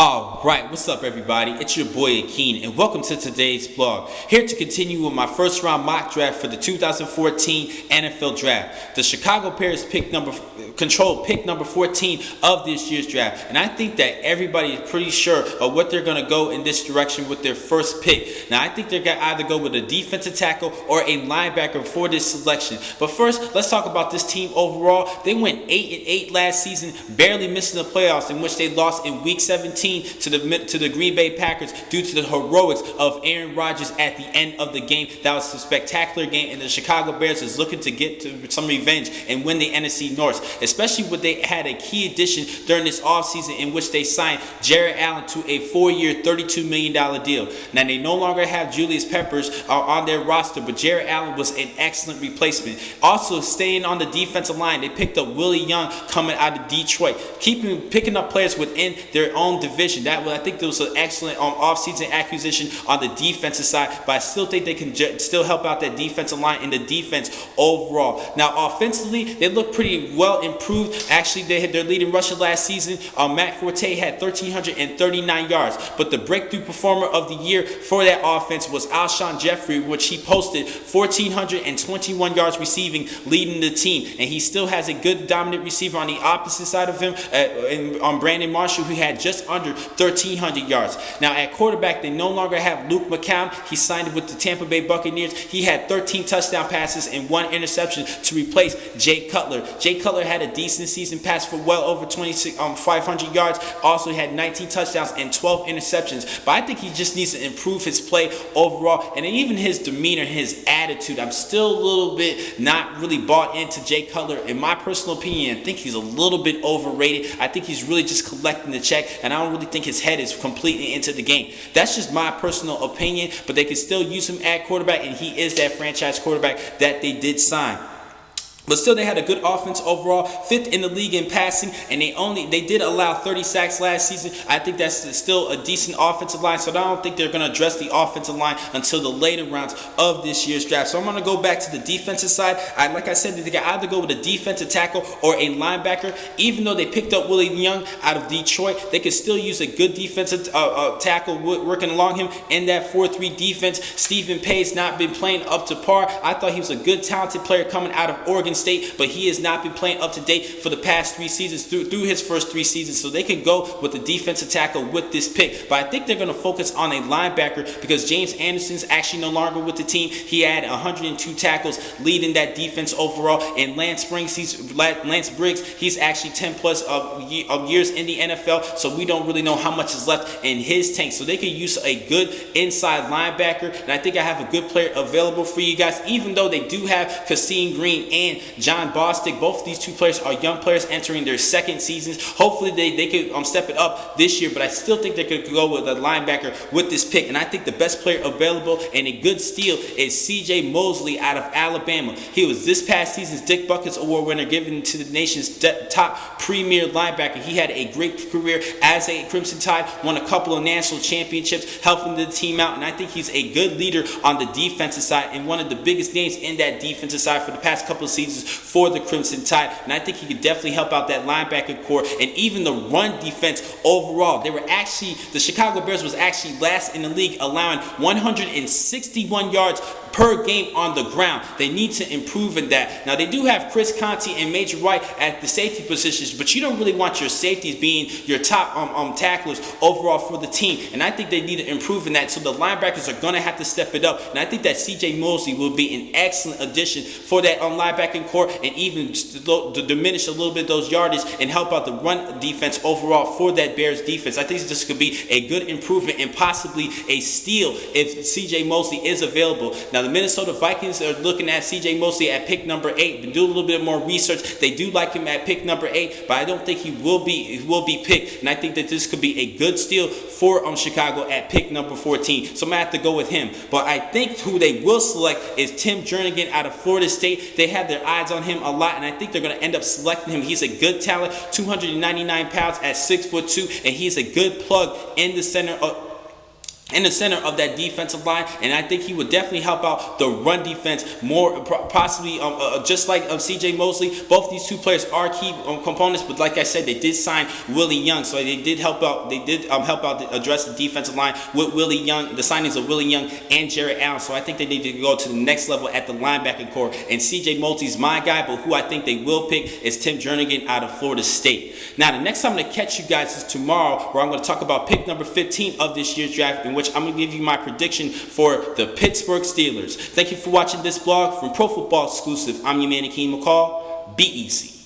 Alright, what's up everybody? It's your boy Akeen and welcome to today's vlog. Here to continue with my first round mock draft for the 2014 NFL Draft. The Chicago Bears control pick number 14 of this year's draft. And I think that everybody is pretty sure of what they're going to go in this direction with their first pick. Now I think they're going to either go with a defensive tackle or a linebacker for this selection. But first, let's talk about this team overall. They went 8-8 last season, barely missing the playoffs, in which they lost in week 17 to the Green Bay Packers due to the heroics of Aaron Rodgers at the end of the game. That was a spectacular game, and the Chicago Bears is looking to get to some revenge and win the NFC North, especially when they had a key addition during this offseason in which they signed Jared Allen to a 4-year, $32 million deal. Now, they no longer have Julius Peppers on their roster, but Jared Allen was an excellent replacement. Also, staying on the defensive line, they picked up Willie Young coming out of Detroit, picking up players within their own division. I think there was an excellent offseason acquisition on the defensive side, but I still think they can still help out that defensive line and the defense overall. Now, offensively, they look pretty well improved. Actually, they had their leading rusher last season. Matt Forte had 1,339 yards, but the breakthrough performer of the year for that offense was Alshon Jeffrey, which he posted 1,421 yards receiving, leading the team. And he still has a good dominant receiver on the opposite side of him, on Brandon Marshall, who had just under 1,300 yards. Now at quarterback, they no longer have Luke McCown. He signed with the Tampa Bay Buccaneers. He had 13 touchdown passes and 1 interception to replace Jay Cutler. Jay Cutler had a decent season, passed for well over 500 yards. Also had 19 touchdowns and 12 interceptions. But I think he just needs to improve his play overall, and even his demeanor, his attitude. I'm still a little bit not really bought into Jay Cutler. In my personal opinion, I think he's a little bit overrated. I think he's really just collecting the check, and I don't really think his head is completely into the game. That's just my personal opinion, but they can still use him at quarterback, and he is that franchise quarterback that they did sign. But still, they had a good offense overall, 5th in the league in passing, and they did allow 30 sacks last season. I think that's still a decent offensive line, so I don't think they're going to address the offensive line until the later rounds of this year's draft. So I'm going to go back to the defensive side. Like I said, they can either go with a defensive tackle or a linebacker. Even though they picked up Willie Young out of Detroit, they could still use a good defensive tackle working along him in that 4-3 defense. Stephen Pay's not been playing up to par. I thought he was a good, talented player coming out of Oregon State, but he has not been playing up to date for the past 3 seasons, through his first 3 seasons. So they can go with the defensive tackle with this pick. But I think they're going to focus on a linebacker because James Anderson's actually no longer with the team. He had 102 tackles leading that defense overall. And Lance Briggs, he's actually 10 plus years in the NFL, so we don't really know how much is left in his tank. So they could use a good inside linebacker, and I think I have a good player available for you guys, even though they do have Kasim Green and John Bostic. Both of these 2 players are young players entering their 2nd seasons. Hopefully they could step it up this year, but I still think they could go with a linebacker with this pick. And I think the best player available and a good steal is CJ Mosley out of Alabama. He was this past season's Dick Buckets Award winner, given to the nation's top premier linebacker. He had a great career as a Crimson Tide, won a couple of national championships, helping the team out, and I think he's a good leader on the defensive side and one of the biggest names in that defensive side for the past couple of seasons for the Crimson Tide. And I think he could definitely help out that linebacker core and even the run defense overall. The Chicago Bears was actually last in the league, allowing 161 yards per game on the ground. They need to improve in that. Now, they do have Chris Conte and Major White at the safety positions, but you don't really want your safeties being your top tacklers overall for the team. And I think they need to improve in that, so the linebackers are going to have to step it up. And I think that CJ Mosley will be an excellent addition for that linebacking core, and even to diminish a little bit those yardage and help out the run defense overall for that Bears defense. I think this could be a good improvement and possibly a steal if CJ Mosley is available. Now, the Minnesota Vikings are looking at CJ Mosley at pick number 8. Been doing a little bit more research. They do like him at pick number 8, but I don't think he will be picked. And I think that this could be a good steal for Chicago at pick number 14. So I'm gonna have to go with him. But I think who they will select is Tim Jernigan out of Florida State. They have their eyes on him a lot, and I think they're gonna end up selecting him. He's a good talent, 299 pounds at 6'2", and he's a good plug in the center in the center of that defensive line, and I think he would definitely help out the run defense more, possibly just like C.J. Mosley. Both these two players are key components, but like I said, they did sign Willie Young, so they did help out. They did help out to address the defensive line with Willie Young, the signings of Willie Young and Jared Allen. So I think they need to go to the next level at the linebacking core. And C.J. Mosley's my guy, but who I think they will pick is Tim Jernigan out of Florida State. Now, the next time I'm going to catch you guys is tomorrow, where I'm going to talk about pick number 15 of this year's draft, in which I'm going to give you my prediction for the Pittsburgh Steelers. Thank you for watching this blog from Pro Football Exclusive. I'm your man, Akeem McCall. Be easy.